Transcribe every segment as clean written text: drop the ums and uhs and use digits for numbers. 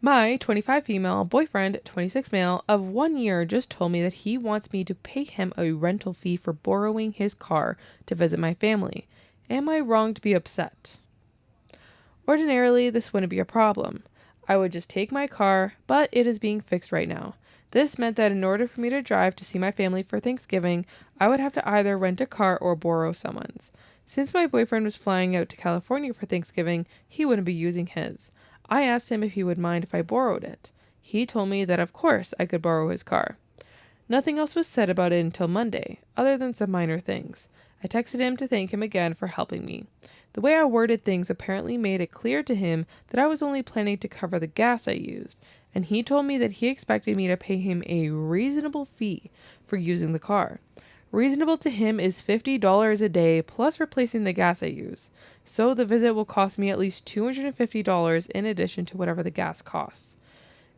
My 25 female boyfriend, 26 male, of 1 year just told me that he wants me to pay him a rental fee for borrowing his car to visit my family. Am I wrong to be upset? Ordinarily, this wouldn't be a problem. I would just take my car, but it is being fixed right now. This meant that in order for me to drive to see my family for Thanksgiving, I would have to either rent a car or borrow someone's. Since my boyfriend was flying out to California for Thanksgiving, he wouldn't be using his. I asked him if he would mind if I borrowed it. He told me that of course I could borrow his car. Nothing else was said about it until Monday, other than some minor things. I texted him to thank him again for helping me. The way I worded things apparently made it clear to him that I was only planning to cover the gas I used, and he told me that he expected me to pay him a reasonable fee for using the car. Reasonable to him is $50 a day plus replacing the gas I use. So the visit will cost me at least $250 in addition to whatever the gas costs.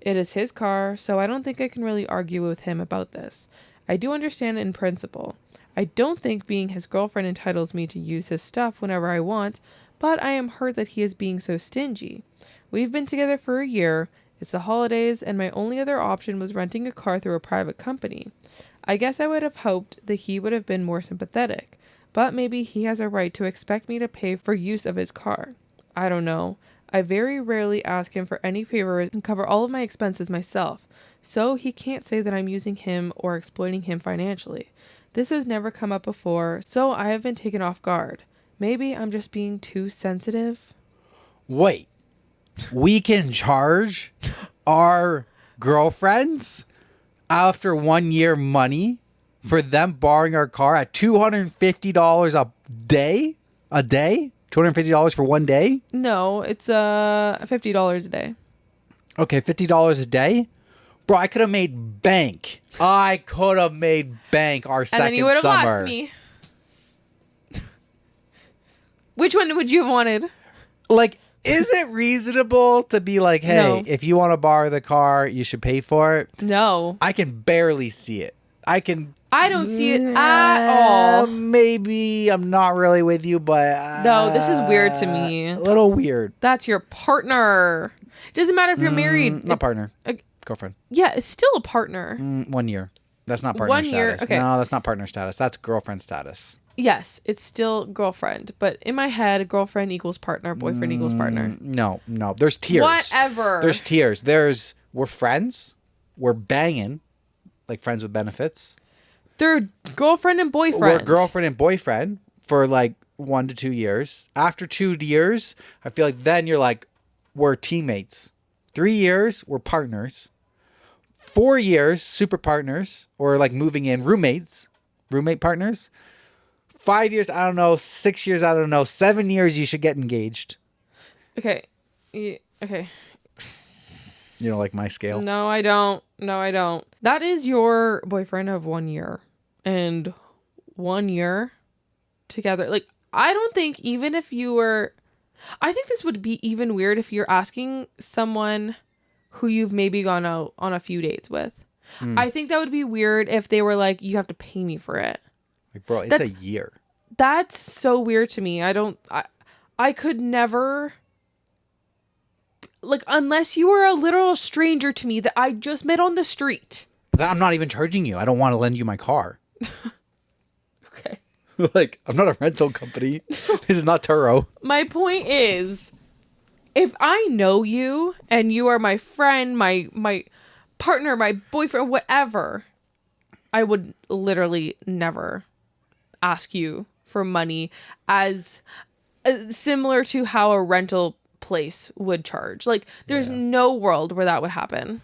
It is his car, so I don't think I can really argue with him about this. I do understand it in principle. I don't think being his girlfriend entitles me to use his stuff whenever I want, but I am hurt that he is being so stingy. We've been together for a year, it's the holidays, and my only other option was renting a car through a private company. I guess I would have hoped that he would have been more sympathetic, but maybe he has a right to expect me to pay for use of his car. I don't know. I very rarely ask him for any favors and cover all of my expenses myself, so he can't say that I'm using him or exploiting him financially. This has never come up before, so I have been taken off guard. Maybe I'm just being too sensitive. Wait, we can charge our girlfriends after 1 year money for them borrowing our car at $250 a day? A day? $250 for 1 day? No, it's $50 a day. Okay, $50 a day? Bro, I could have made bank. I could have made bank our second summer. And then you would have lost me. Which one would you have wanted? Like, is it reasonable to be like, hey, no, if you want to borrow the car, you should pay for it? No. I can barely see it. I don't see it at all. Maybe I'm not really with you, but... no, this is weird to me. A little weird. That's your partner. It doesn't matter if you're married. Not partner. Girlfriend. Yeah, it's still a partner. 1 year. That's not partner 1 year, status. okay. No, that's not partner status. That's girlfriend status. Yes, it's still girlfriend. But in my head, girlfriend equals partner, boyfriend equals partner. No. There's tiers. Whatever. There's tiers. We're friends. We're banging. Like friends with benefits. They're girlfriend and boyfriend. We're girlfriend and boyfriend for like 1 to 2 years. After 2 years, I feel like then you're like, we're teammates. 3 years, we're partners. 4 years, super partners, or like moving in, roommate partners. 5 years, I don't know. 6 years, I don't know. 7 years, you should get engaged. Okay. Okay. You don't like my scale? No, I don't. That is your boyfriend of 1 year. And 1 year together. Like, I don't think even if you were... I think this would be even weird if you're asking someone who you've maybe gone out on a few dates with. I think that would be weird if they were like, you have to pay me for it. Like, bro, it's a year. That's so weird to me. I could never... like, unless you were a literal stranger to me that I just met on the street. But I'm not even charging you. I don't want to lend you my car. Okay. Like, I'm not a rental company. This is not Turo. My point is, if I know you and you are my friend, my partner, my boyfriend, whatever, I would literally never ask you for money as similar to how a rental place would charge. Like, there's no world where that would happen.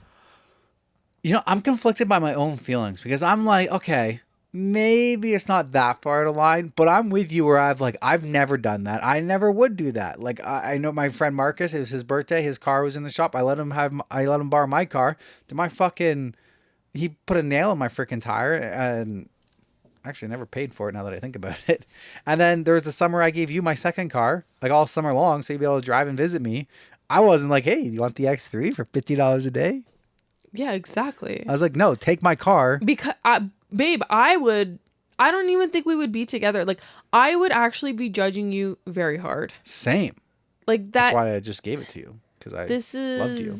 You know, I'm conflicted by my own feelings because I'm like, okay, maybe it's not that far out of line, but I'm with you where I've never done that. I never would do that. Like, I know my friend Marcus, it was his birthday. His car was in the shop. I let him borrow my car. He put a nail in my freaking tire and actually never paid for it now that I think about it. And then there was the summer I gave you my second car, like all summer long, so you'd be able to drive and visit me. I wasn't like, hey, you want the X3 for $50 a day? Yeah, exactly. I was like, no, take my car. Because, babe, I don't even think we would be together. Like, I would actually be judging you very hard. Same. Like that. That's why I just gave it to you. Because I loved you.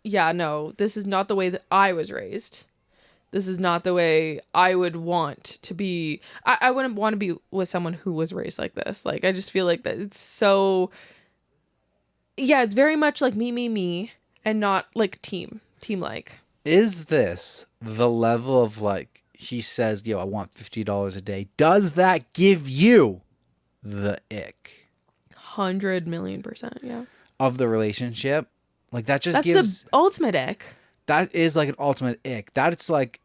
yeah, no, this is not the way that I was raised. This is not the way I would want to be. I wouldn't want to be with someone who was raised like this. Like, I just feel like that it's so, yeah, it's very much like me, and not like team like. Is this the level of like, he says, yo, I want $50 a day. Does that give you the ick? 100,000,000%, yeah. Of the relationship? Like, that just That's gives... the ultimate ick. That is like an ultimate ick. That's like,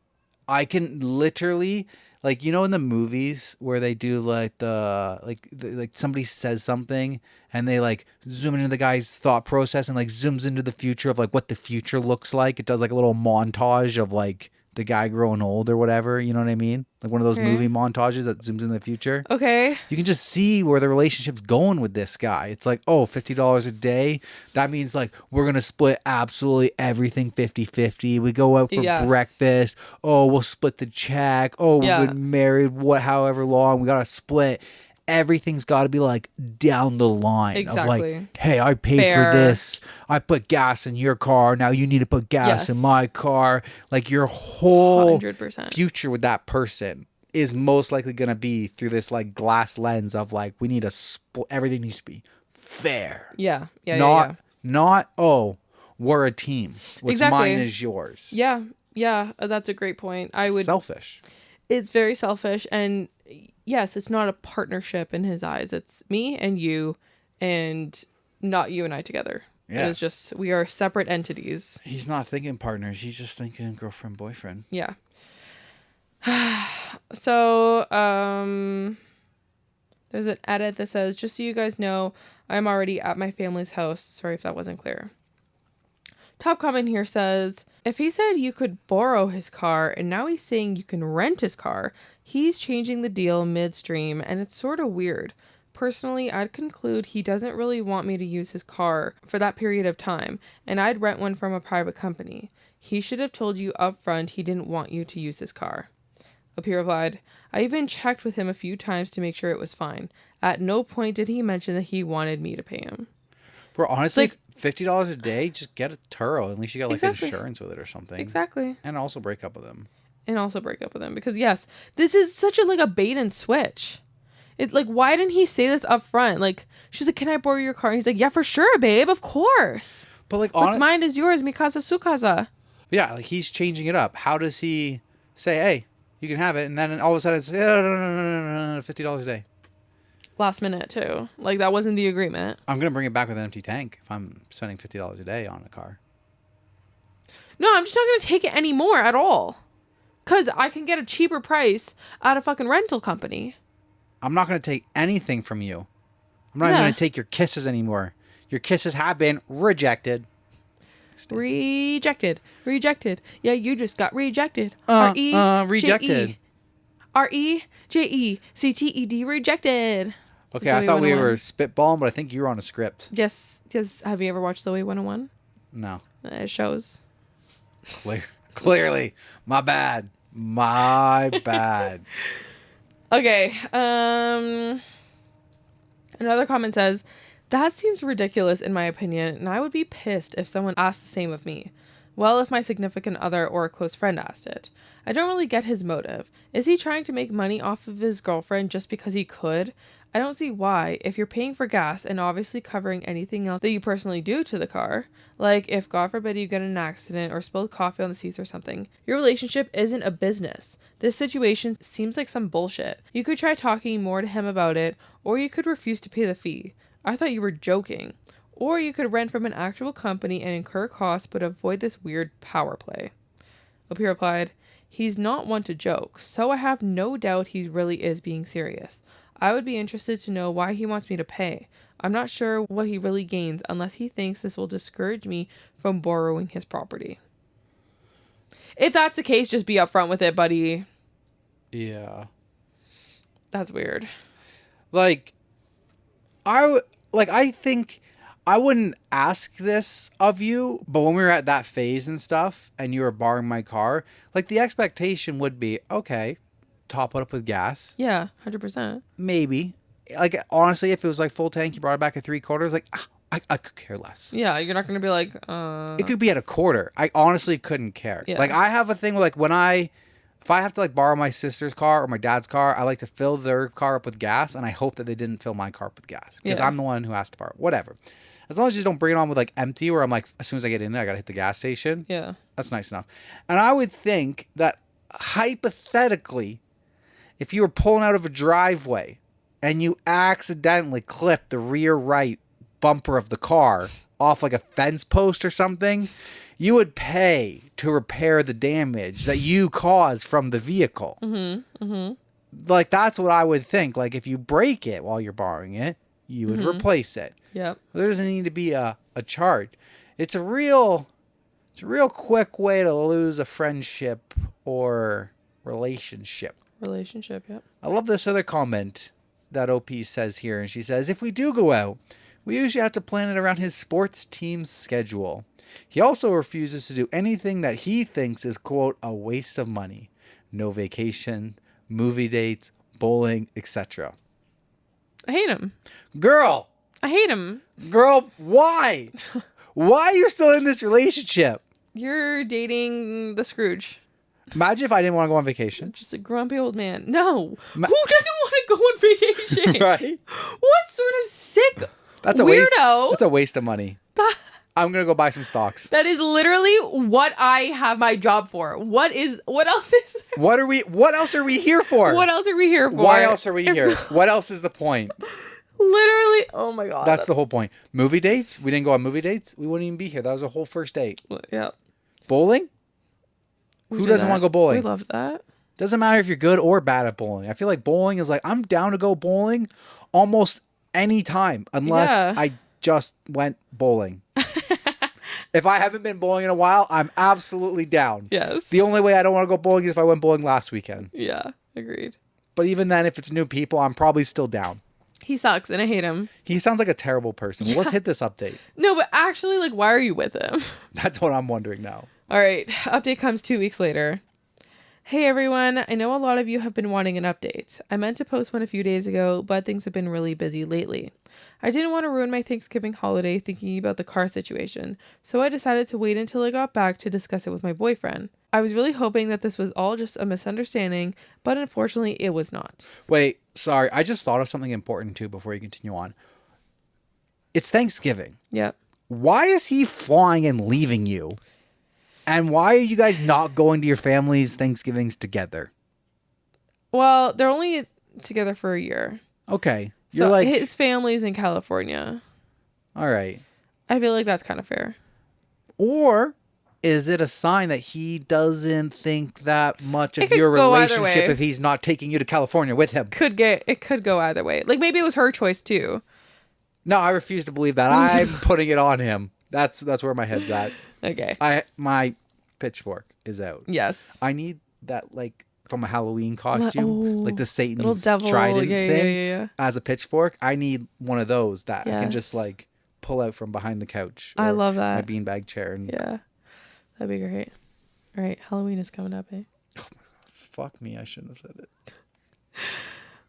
I can literally, like, you know, in the movies where they do like like somebody says something and they like zoom into the guy's thought process and like zooms into the future of like what the future looks like. It does like a little montage of like the guy growing old or whatever. You know what I mean? Like one of those movie montages that zooms in the future. Okay. You can just see where the relationship's going with this guy. It's like, oh, $50 a day. That means like we're going to split absolutely everything 50-50. We go out for breakfast. Oh, we'll split the check. Oh, we've been married however long. We got to split. Everything's got to be like down the line. Exactly. Of like, hey, I paid for this. I put gas in your car. Now you need to put gas in my car. Like your whole 100%. future with that person is most likely going to be through this like glass lens of like, we need to split. Everything needs to be fair. Yeah. Not, oh, we're a team. What's mine is yours. Yeah. That's a great point. Selfish. It's very selfish, and yes, it's not a partnership in his eyes. It's me and you, and not you and I together. Yeah. It's just, we are separate entities. He's not thinking partners. He's just thinking girlfriend, boyfriend. Yeah. So, there's an edit that says, just so you guys know, I'm already at my family's house. Sorry if that wasn't clear. Top comment here says, if he said you could borrow his car and now he's saying you can rent his car, he's changing the deal midstream and it's sort of weird. Personally, I'd conclude he doesn't really want me to use his car for that period of time and I'd rent one from a private company. He should have told you up front he didn't want you to use his car. OP replied, I even checked with him a few times to make sure it was fine. At no point did he mention that he wanted me to pay him. Bro, honestly, like, $50 a day, just get a Turo. At least you got like insurance with it or something. Exactly. And also break up with him. Because yes, this is such a like a bait and switch. It like, why didn't he say this up front? Like, she's like, can I borrow your car? And he's like, yeah, for sure, babe, of course. But like, what's mine is yours, mi casa su casa. Yeah, like he's changing it up. How does he say, hey, you can have it, and then all of a sudden it's no, $50 a day. Last minute too. Like that wasn't the agreement. I'm gonna bring it back with an empty tank if I'm spending $50 a day on a car. No, I'm just not gonna take it anymore at all. Cause I can get a cheaper price at a fucking rental company. I'm not gonna take anything from you. I'm not even gonna take your kisses anymore. Your kisses have been rejected. Rejected. Yeah, you just got rejected. Rejected. REJECTED. Rejected. Okay, I thought we were spitballing, but I think you were on a script. Yes. Have you ever watched Zoe 101? No. It shows. Clearly. My bad. Okay. Another comment says, that seems ridiculous in my opinion, and I would be pissed if someone asked the same of me. Well, if my significant other or a close friend asked it. I don't really get his motive. Is he trying to make money off of his girlfriend just because he could? I don't see why, if you're paying for gas and obviously covering anything else that you personally do to the car, like if God forbid you get in an accident or spilled coffee on the seats or something, your relationship isn't a business. This situation seems like some bullshit. You could try talking more to him about it, or you could refuse to pay the fee. I thought you were joking. Or you could rent from an actual company and incur costs but avoid this weird power play. OP replied, he's not one to joke, so I have no doubt he really is being serious. I would be interested to know why he wants me to pay. I'm not sure what he really gains unless he thinks this will discourage me from borrowing his property. If that's the case, just be upfront with it, buddy. Yeah. That's weird. I think I wouldn't ask this of you, but when we were at that phase and stuff and you were borrowing my car, like the expectation would be, okay, top it up with gas. Yeah, 100%. Maybe. Like, honestly, if it was like full tank, you brought it back at 3/4, like, I could care less. Yeah, you're not going to be like, It could be at a quarter. I honestly couldn't care. Yeah. Like, I have a thing where, like, if I have to, like, borrow my sister's car or my dad's car, I like to fill their car up with gas, and I hope that they didn't fill my car up with gas. Because Yeah. I'm the one who has to borrow. Whatever. As long as you don't bring it on with, like, empty, where I'm like, as soon as I get in there, I got to hit the gas station. yeah. That's nice enough. And I would think that, hypothetically, if you were pulling out of a driveway and you accidentally clip the rear right bumper of the car off like a fence post or something, you would pay to repair the damage that you caused from the vehicle. Like, that's what I would think. Like, if you break it while you're borrowing it, you would replace it. Yep. There doesn't need to be a charge. It's a real quick way to lose a friendship or relationship. Yep. I love this other comment that OP says here, and she says, if we do go out, we usually have to plan it around his sports team's schedule. He also refuses to do anything that he thinks is, quote, a waste of money. No vacation, movie dates, bowling, etc. I hate him. Girl, why? Why are you still in this relationship? You're dating the Scrooge. Imagine if I didn't want to go on vacation. Just a grumpy old man. No. Who doesn't want to go on vacation? Right? What sort of sick That's a weirdo? waste. That's a waste of money. I'm going to go buy some stocks. That is literally what I have my job for. What else is there? What else are we here for? What else are we here for? Why else are we here? What else is the point? Literally, oh my god. That's the whole point. Movie dates? We didn't go on movie dates. We wouldn't even be here. That was a whole first date. Yeah. Bowling? Who doesn't want to go bowling? We love that. Doesn't matter if you're good or bad at bowling. I feel like bowling is like, I'm down to go bowling almost any time unless I just went bowling. If I haven't been bowling in a while, I'm absolutely down. Yes. The only way I don't want to go bowling is if I went bowling last weekend. Yeah, agreed. But even then, if it's new people, I'm probably still down. He sucks and I hate him. He sounds like a terrible person. Well, let's hit this update. No, but actually, like, why are you with him? That's what I'm wondering now. All right. Update comes 2 weeks later. Hey everyone, I know a lot of you have been wanting an update. I meant to post one a few days ago, but things have been really busy lately. I didn't want to ruin my Thanksgiving holiday thinking about the car situation, so I decided to wait until I got back to discuss it with my boyfriend. I was really hoping that this was all just a misunderstanding, but unfortunately it was not. Wait, sorry. I just thought of something important too before you continue on. It's Thanksgiving. Yep. Why is he flying and leaving you? And why are you guys not going to your family's Thanksgivings together? Well, they're only together for a year. Okay. So You're like, his family's in California. all right. I feel like that's kind of fair. Or is it a sign that he doesn't think that much of It could your go either relationship way. if he's not taking you to California with him? It could go either way. Like maybe it was her choice too. No, I refuse to believe that. I'm putting it on him. That's where my head's at. Okay. My pitchfork is out. Yes. I need that, like, from a Halloween costume, like the Satan's little devil trident thing yeah. as a pitchfork. I need one of those that I can just Yes. like pull out from behind the couch. I or love that. my beanbag chair. And Yeah. That'd be great. All right. Halloween is coming up, eh? fuck me, I shouldn't have said it.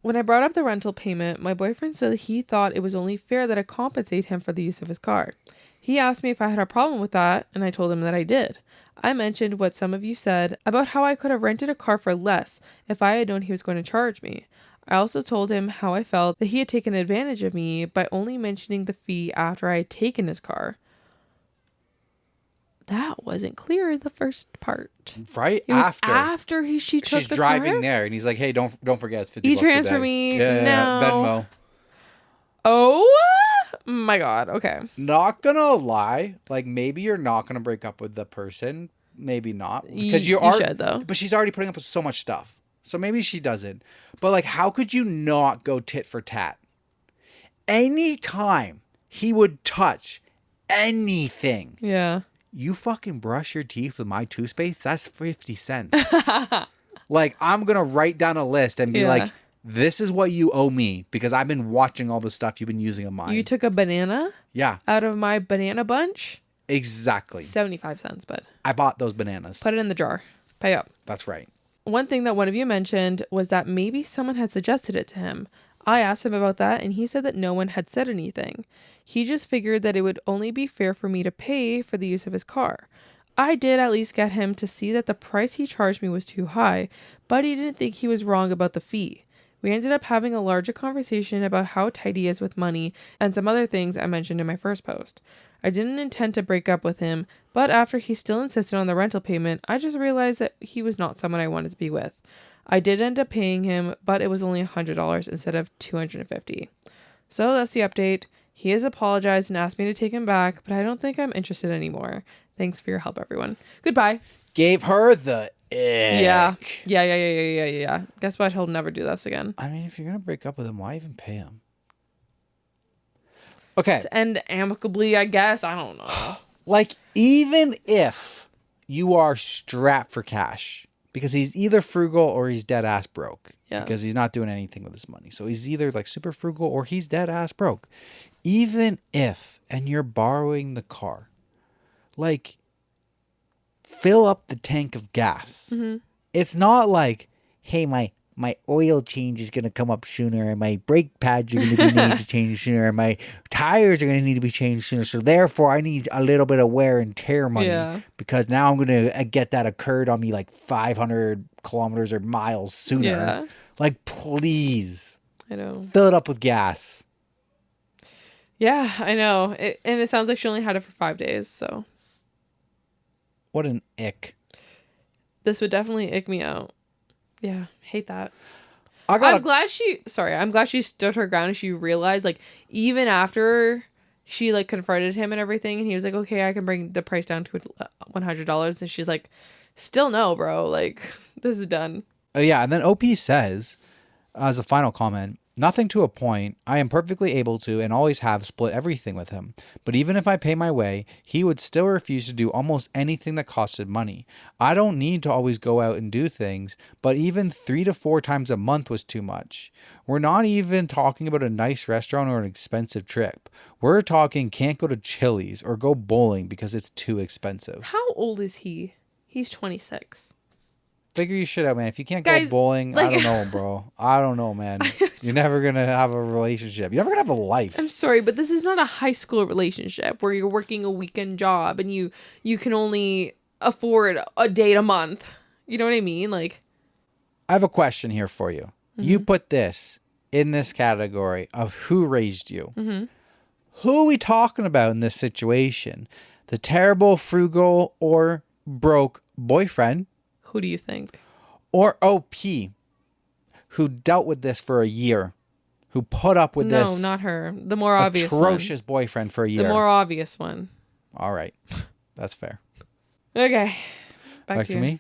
When I brought up the rental payment, my boyfriend said he thought it was only fair that I compensate him for the use of his car. He asked me if I had a problem with that, and I told him that I did. I mentioned what some of you said about how I could have rented a car for less if I had known he was going to charge me. I also told him how I felt that he had taken advantage of me by only mentioning the fee after I had taken his car. That wasn't clear in the first part. Right It was after she took she's the driving car? there, and he's like, "Hey, don't forget it's $50 a day." E-transfer me. No. Venmo. Oh my god. Okay. Not gonna lie, like maybe you're not gonna break up with the person, maybe not, because you should though. But she's already putting up with so much stuff, so maybe she doesn't. But like, how could you not go tit for tat? Anytime he would touch anything, Yeah. you fucking brush your teeth with my toothpaste, that's 50 cents. Like, I'm gonna write down a list and be like, this is what you owe me because I've been watching all the stuff you've been using of mine. You took a banana Yeah, out of my banana bunch? exactly. 75 cents, but I bought those bananas. put it in the jar. Pay up. That's right. One thing that one of you mentioned was that maybe someone had suggested it to him. I asked him about that, and he said that no one had said anything. He just figured that it would only be fair for me to pay for the use of his car. I did at least get him to see that the price he charged me was too high, but he didn't think he was wrong about the fee. We ended up having a larger conversation about how tight he is with money and some other things I mentioned in my first post. I didn't intend to break up with him, but after he still insisted on the rental payment, I just realized that he was not someone I wanted to be with. I did end up paying him, but it was only $100 instead of $250. So that's the update. He has apologized and asked me to take him back, but I don't think I'm interested anymore. Thanks for your help, everyone. Goodbye. Gave her the ick. Yeah. Guess what? He'll never do this again. I mean, if you're going to break up with him, why even pay him? Okay. To end amicably, I guess. I don't know. Like, even if you are strapped for cash, because he's either frugal or he's dead ass broke. Yeah. Because he's not doing anything with his money. So he's either like super frugal or he's dead ass broke. Even if, and you're borrowing the car, like, fill up the tank of gas. Mm-hmm. It's not like, hey, my oil change is going to come up sooner, and my brake pads are going to be need to change sooner, and my tires are going to need to be changed sooner. So therefore, I need a little bit of wear and tear money because now I'm going to get that occurred on me like 500 kilometers or miles sooner. Yeah. Like, please. I know. Fill it up with gas. Yeah, I know. And it sounds like she only had it for 5 days, so. What an ick. This would definitely ick me out. Yeah, hate that. I'm glad she stood her ground and she realized, like, even after she, like, confronted him and everything, and he was like, okay, I can bring the price down to $100, and she's like, still no, bro, like, this is done. Yeah, and then OP says, as a final comment, nothing to a point. I am perfectly able to and always have split everything with him. But even if I pay my way, he would still refuse to do almost anything that costed money. I don't need to always go out and do things, but even 3 to 4 times a month was too much. We're not even talking about a nice restaurant or an expensive trip. We're talking can't go to Chili's or go bowling because it's too expensive. How old is he? He's 26. Figure your shit out, man. If you can't Guys, go bowling, like, I don't know, bro. I don't know, man. You're never going to have a relationship. You're never going to have a life. I'm sorry, but this is not a high school relationship where you're working a weekend job and you can only afford a date a month. You know what I mean? Like, I have a question here for you. Mm-hmm. You put this in this category of who raised you. Mm-hmm. Who are we talking about in this situation? The terrible, frugal, or broke boyfriend? Who do you think? Or OP, who dealt with this for a year, who put up with this. No, not her. The more obvious atrocious boyfriend for a year. The more obvious one. All right. That's fair. Okay. Back to me?